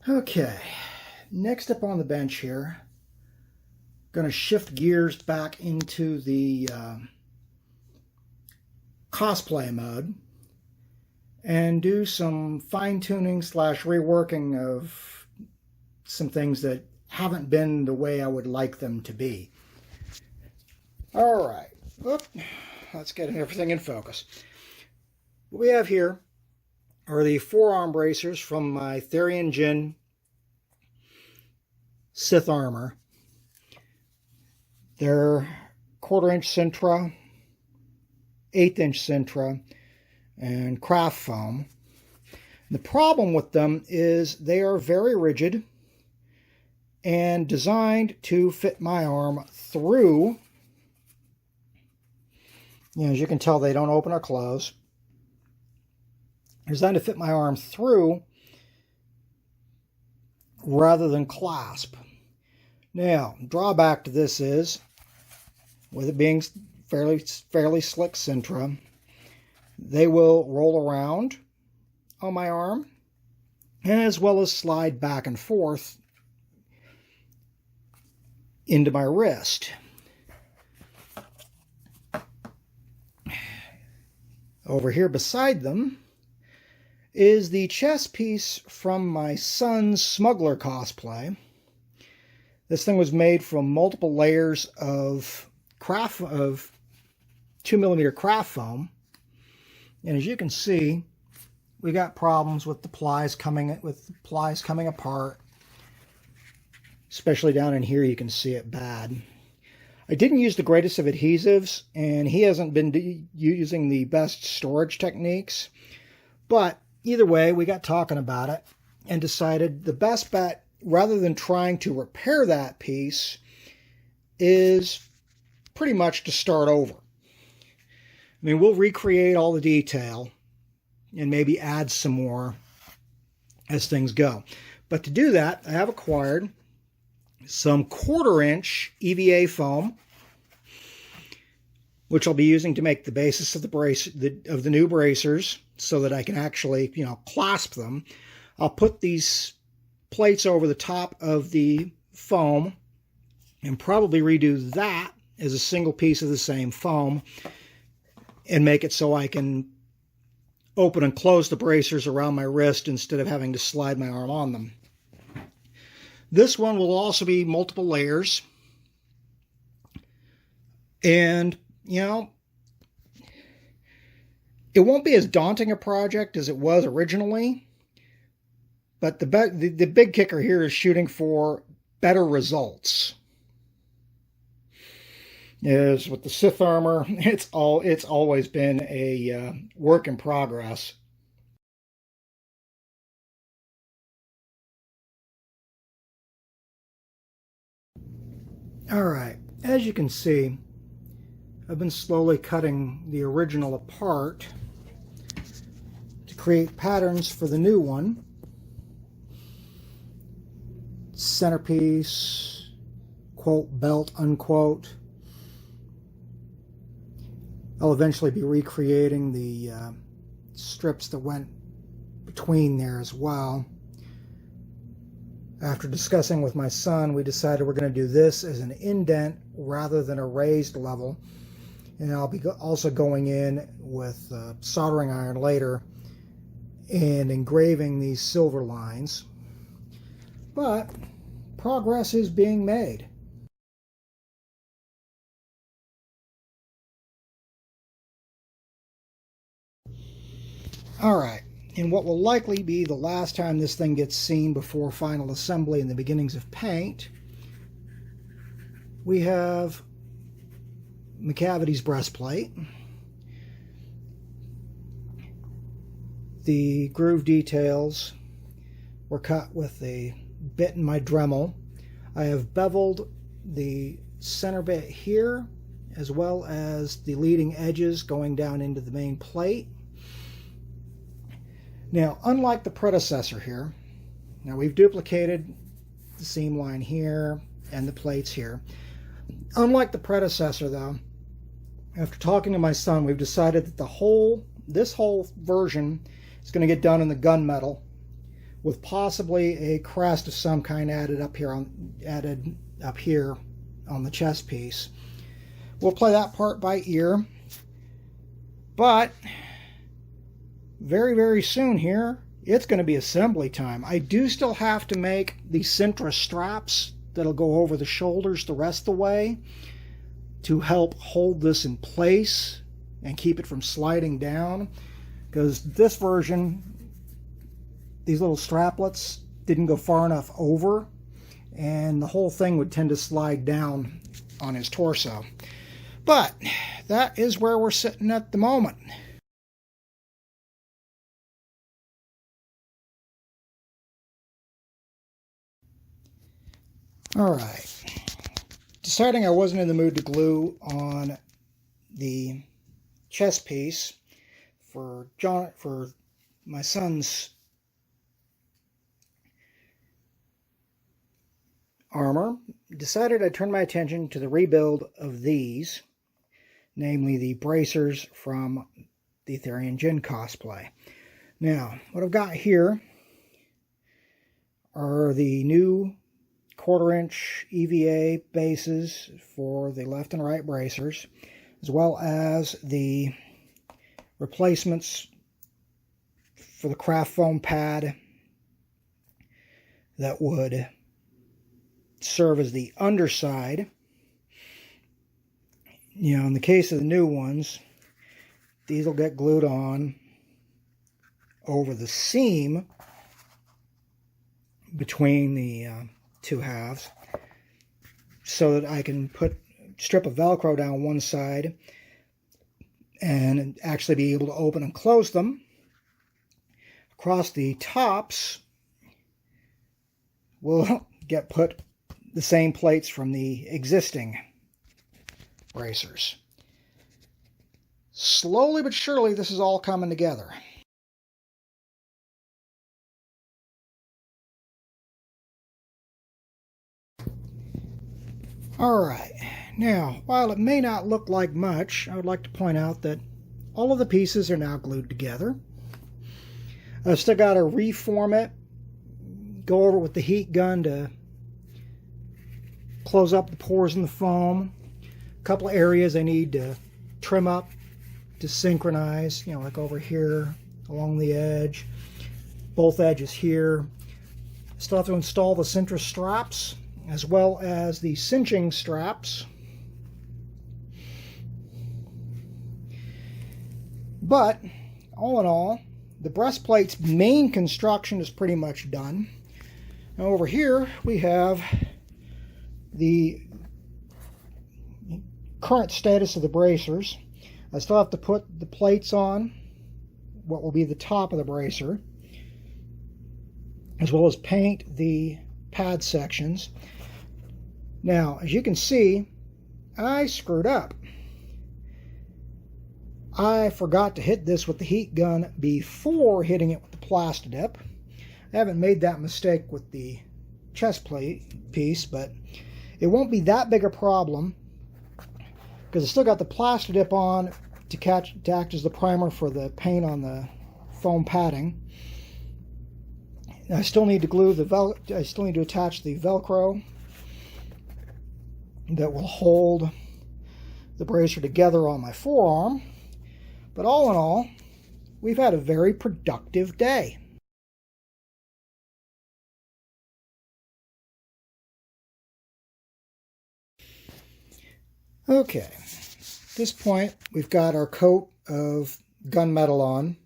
Okay, next up on the bench here, going to shift gears back into the cosplay mode and do some fine-tuning / reworking of some things that haven't been the way I would like them to be. All right, let's get everything in focus. What we have here are the forearm bracers from my Therion Jinn Sith armor. They're 1/4-inch Sintra, 1/8-inch Sintra, and craft foam. The problem with them is they are very rigid and designed to fit my arm through. As you can tell, they don't open or close. They're designed to fit my arm through rather than clasp. Now, drawback to this is, with it being fairly slick Sintra, they will roll around on my arm as well as slide back and forth into my wrist. Over here beside them is the chest piece from my son's Smuggler cosplay. This thing was made from multiple layers of 2mm craft foam. And as you can see, we got problems with the plies coming apart. Especially down in here, you can see it bad. I didn't use the greatest of adhesives, and he hasn't been using the best storage techniques. But either way, we got talking about it and decided the best bet, rather than trying to repair that piece, is pretty much to start over. I mean, we'll recreate all the detail and maybe add some more as things go. But to do that, I have acquired some 1/4-inch EVA foam, which I'll be using to make the basis of the new bracers, so that I can actually, clasp them. I'll put these plates over the top of the foam and probably redo that as a single piece of the same foam and make it so I can open and close the bracers around my wrist instead of having to slide my arm on them. This one will also be multiple layers. And, it won't be as daunting a project as it was originally. But the big kicker here is shooting for better results. As with the Sith armor, it's always been a work in progress. All right, as you can see, I've been slowly cutting the original apart to create patterns for the new one. Centerpiece, quote, belt, unquote. I'll eventually be recreating the strips that went between there as well. After discussing with my son, we decided we're going to do this as an indent rather than a raised level. And I'll be also going in with soldering iron later and engraving these silver lines. But progress is being made. All right. And what will likely be the last time this thing gets seen before final assembly and the beginnings of paint, we have McCavity's breastplate. The groove details were cut with a bit in my Dremel. I have beveled the center bit here, as well as the leading edges going down into the main plate. Now, unlike the predecessor here, now we've duplicated the seam line here and the plates here. Unlike the predecessor, though, after talking to my son, we've decided that this whole version is going to get done in the gunmetal, with possibly a crest of some kind added up here on the chest piece. We'll play that part by ear, but very, very soon here, it's going to be assembly time. I do still have to make the Sintra straps that'll go over the shoulders the rest of the way to help hold this in place and keep it from sliding down, because this version, these little straplets didn't go far enough over, and the whole thing would tend to slide down on his torso. But that is where we're sitting at the moment. All right. Deciding I wasn't in the mood to glue on the chest piece for my son's armor, decided I'd turn my attention to the rebuild of these, namely the bracers from the Therion Jinn cosplay. Now, what I've got here are the new 1/4-inch EVA bases for the left and right bracers, as well as the replacements for the craft foam pad that would serve as the underside. You know, in the case of the new ones, these will get glued on over the seam between the two halves, so that I can strip a Velcro down one side and actually be able to open and close them. Across the tops will get put the same plates from the existing bracers. Slowly but surely, this is all coming together. Alright, now, while it may not look like much, I would like to point out that all of the pieces are now glued together. I've still got to reform it, go over it with the heat gun to close up the pores in the foam. A couple of areas I need to trim up to synchronize, you know, like over here along the edge, both edges here. Still have to install the Sintra straps, as well as the cinching straps. But all in all, the breastplate's main construction is pretty much done. Now over here we have the current status of the bracers. I still have to put the plates on what will be the top of the bracer, as well as paint the pad sections. Now, as you can see, I screwed up. I forgot to hit this with the heat gun before hitting it with the Plastidip. I haven't made that mistake with the chest plate piece, but it won't be that big a problem because I still got the Plastidip on to act as the primer for the paint on the foam padding. I still need to attach the Velcro that will hold the bracer together on my forearm. But all in all, we've had a very productive day. Okay, at this point we've got our coat of gunmetal on.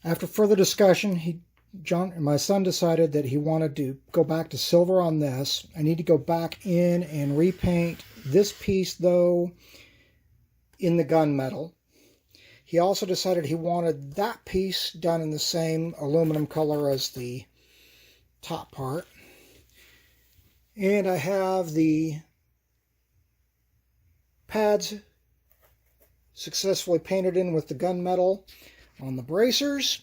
After further discussion, my son decided that he wanted to go back to silver on this. I need to go back in and repaint this piece, though, in the gunmetal. He also decided he wanted that piece done in the same aluminum color as the top part. And I have the pads successfully painted in with the gunmetal on the bracers.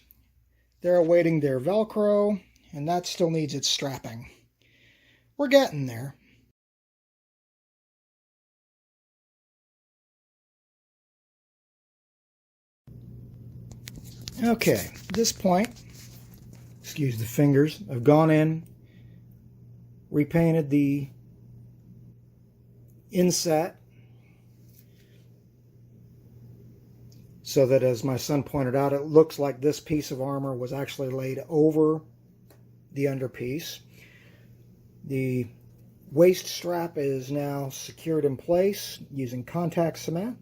They're awaiting their Velcro, and that still needs its strapping. We're getting there. Okay, at this point, excuse the fingers, I've gone in, repainted the inset so that, as my son pointed out, it looks like this piece of armor was actually laid over the underpiece. The waist strap is now secured in place using contact cement.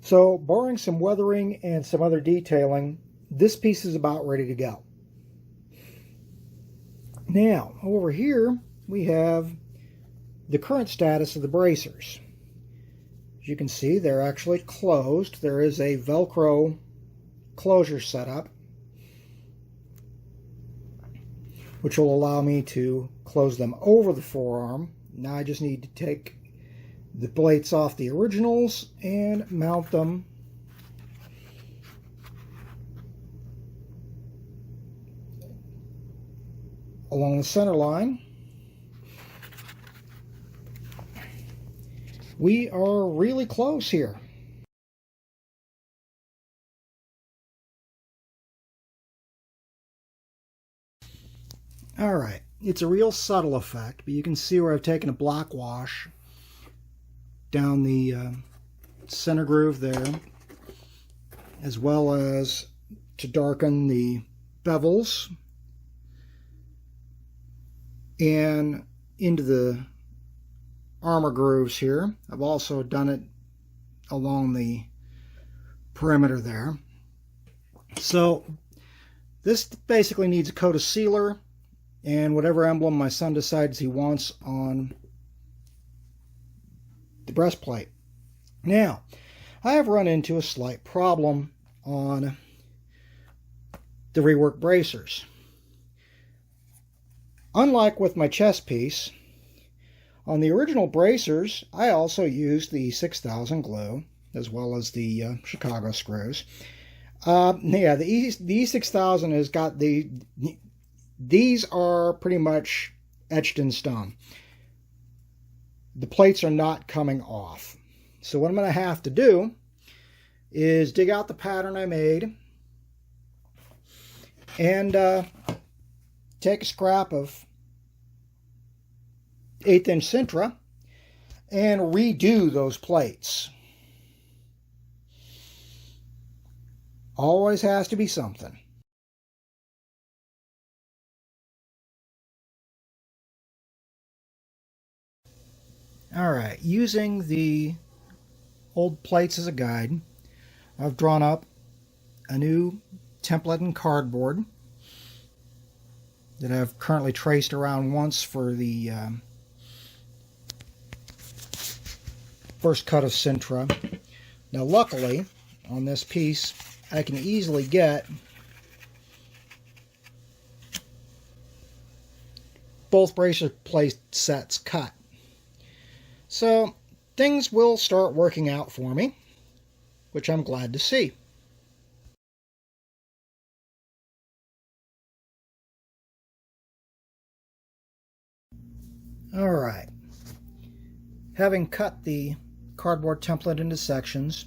So, barring some weathering and some other detailing, this piece is about ready to go. Now, over here, we have the current status of the bracers. As you can see, they're actually closed. There is a Velcro closure setup, which will allow me to close them over the forearm. Now I just need to take the plates off the originals and mount them along the center line. We are really close here. Alright, it's a real subtle effect, but you can see where I've taken a black wash down the center groove there, as well as to darken the bevels and into the armor grooves here. I've also done it along the perimeter there. So this basically needs a coat of sealer and whatever emblem my son decides he wants on the breastplate. Now, I have run into a slight problem on the rework bracers. Unlike with my chest piece, on the original bracers, I also used the 6000 glue as well as the Chicago screws. Yeah, the E6000 has got these are pretty much etched in stone. The plates are not coming off. So what I'm going to have to do is dig out the pattern I made and take a scrap of 1/8 inch Sintra and redo those plates. Always has to be something. Alright, using the old plates as a guide, I've drawn up a new template in cardboard that I've currently traced around once for the first cut of Sintra. Now luckily, on this piece, I can easily get both bracer plate sets cut. So things will start working out for me, which I'm glad to see. Alright, having cut the cardboard template into sections,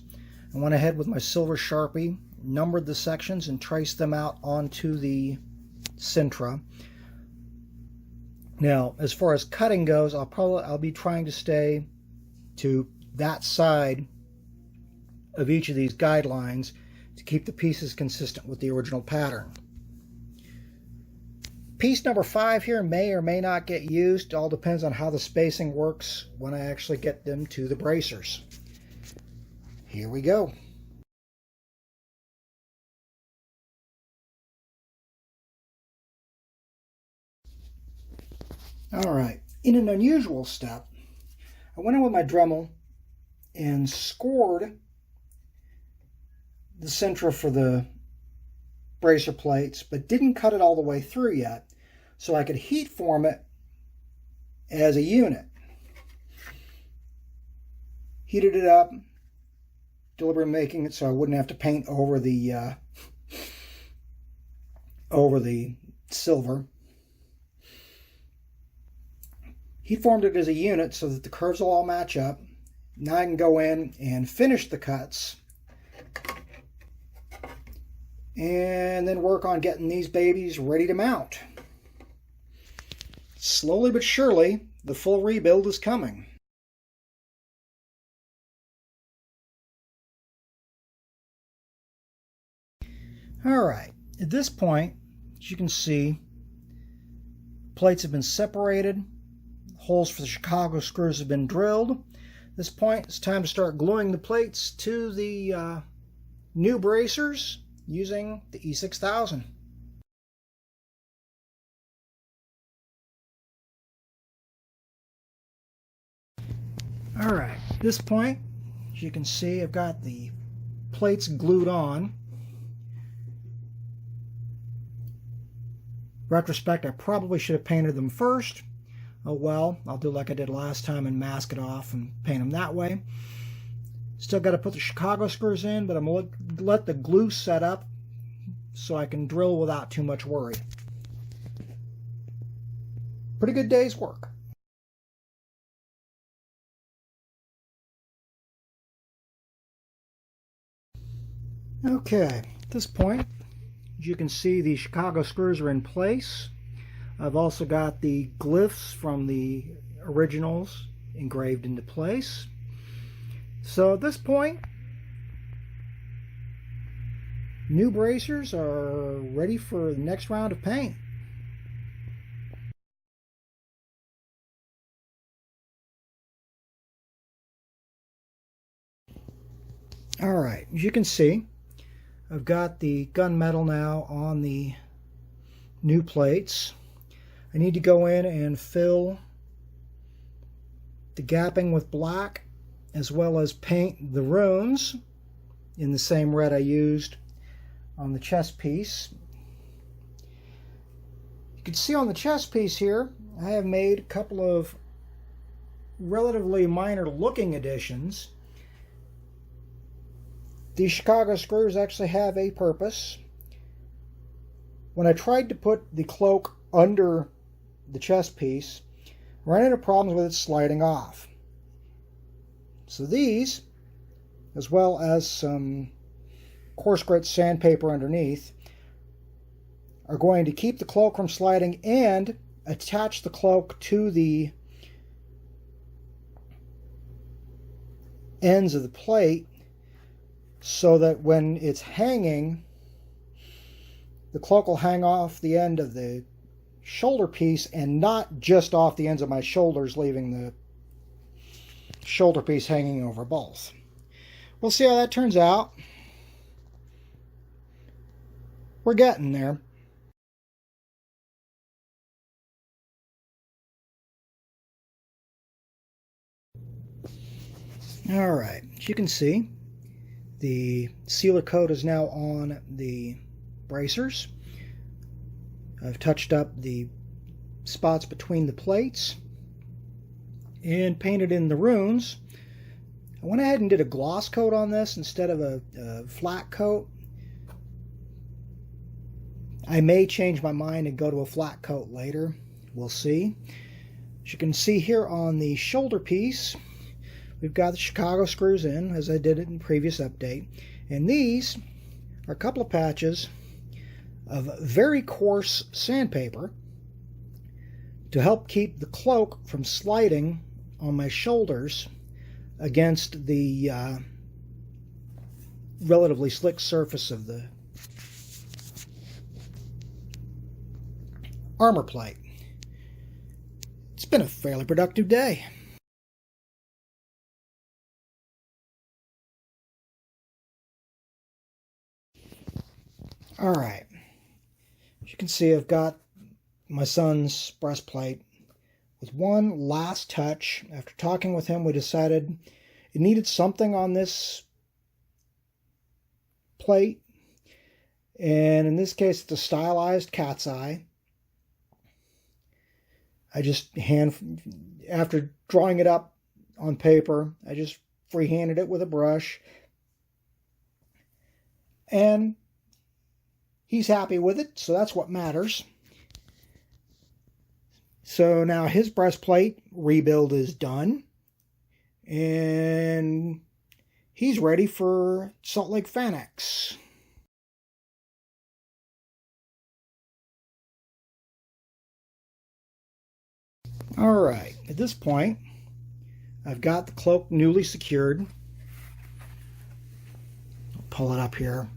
I went ahead with my silver Sharpie, numbered the sections and traced them out onto the Sintra. Now, as far as cutting goes, I'll be trying to stay to that side of each of these guidelines to keep the pieces consistent with the original pattern. Piece number 5 here may or may not get used. All depends on how the spacing works when I actually get them to the bracers. Here we go. Alright, in an unusual step, I went in with my Dremel and scored the Sintra for the bracer plates, but didn't cut it all the way through yet, so I could heat form it as a unit. Heated it up, deliberately making it so I wouldn't have to paint over the silver. He formed it as a unit so that the curves will all match up. Now I can go in and finish the cuts and then work on getting these babies ready to mount. Slowly but surely, the full rebuild is coming. Alright, at this point, as you can see, plates have been separated, holes for the Chicago screws have been drilled. At this point, it's time to start gluing the plates to the new bracers using the E6000. Alright, at this point, as you can see, I've got the plates glued on. Retrospect, I probably should have painted them first. Oh well, I'll do like I did last time and mask it off and paint them that way. Still got to put the Chicago screws in, but I'm going to let the glue set up so I can drill without too much worry. Pretty good day's work. Okay, at this point, as you can see, the Chicago screws are in place. I've also got the glyphs from the originals engraved into place. So at this point, new bracers are ready for the next round of paint. Alright, as you can see, I've got the gunmetal now on the new plates. I need to go in and fill the gapping with black, as well as paint the runes in the same red I used on the chest piece. You can see on the chest piece here, I have made a couple of relatively minor looking additions. These Chicago screws actually have a purpose. When I tried to put the cloak under the chest piece, I ran into problems with it sliding off. So these, as well as some coarse grit sandpaper underneath, are going to keep the cloak from sliding and attach the cloak to the ends of the plate, so that when it's hanging, the cloak will hang off the end of the shoulder piece and not just off the ends of my shoulders, leaving the shoulder piece hanging over both. We'll see how that turns out. We're getting there. All right, as you can see, the sealer coat is now on the bracers. I've touched up the spots between the plates and painted in the runes. I went ahead and did a gloss coat on this instead of a flat coat. I may change my mind and go to a flat coat later. We'll see. As you can see here on the shoulder piece, we've got the Chicago screws in, as I did it in the previous update. And these are a couple of patches of very coarse sandpaper to help keep the cloak from sliding on my shoulders against the relatively slick surface of the armor plate. It's been a fairly productive day. Alright, as you can see, I've got my son's breastplate. With one last touch, after talking with him, we decided it needed something on this plate. And in this case, it's a stylized cat's eye. I just after drawing it up on paper, I just freehanded it with a brush. And he's happy with it, so that's what matters. So now his breastplate rebuild is done, and he's ready for Salt Lake Fanex. Alright, at this point, I've got the cloak newly secured. I'll pull it up here.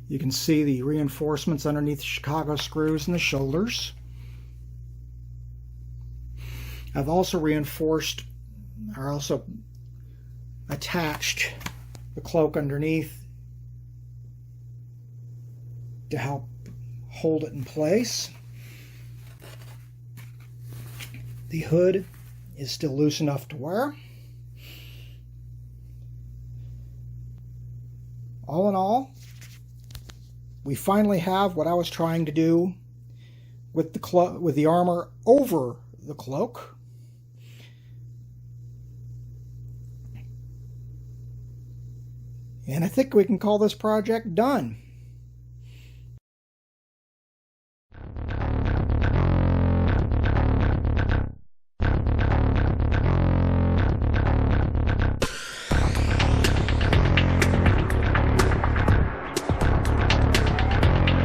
You can see the reinforcements underneath the Chicago screws and the shoulders. I've also attached the cloak underneath to help hold it in place. The hood is still loose enough to wear. All in all, we finally have what I was trying to do with the armor over the cloak. And I think we can call this project done.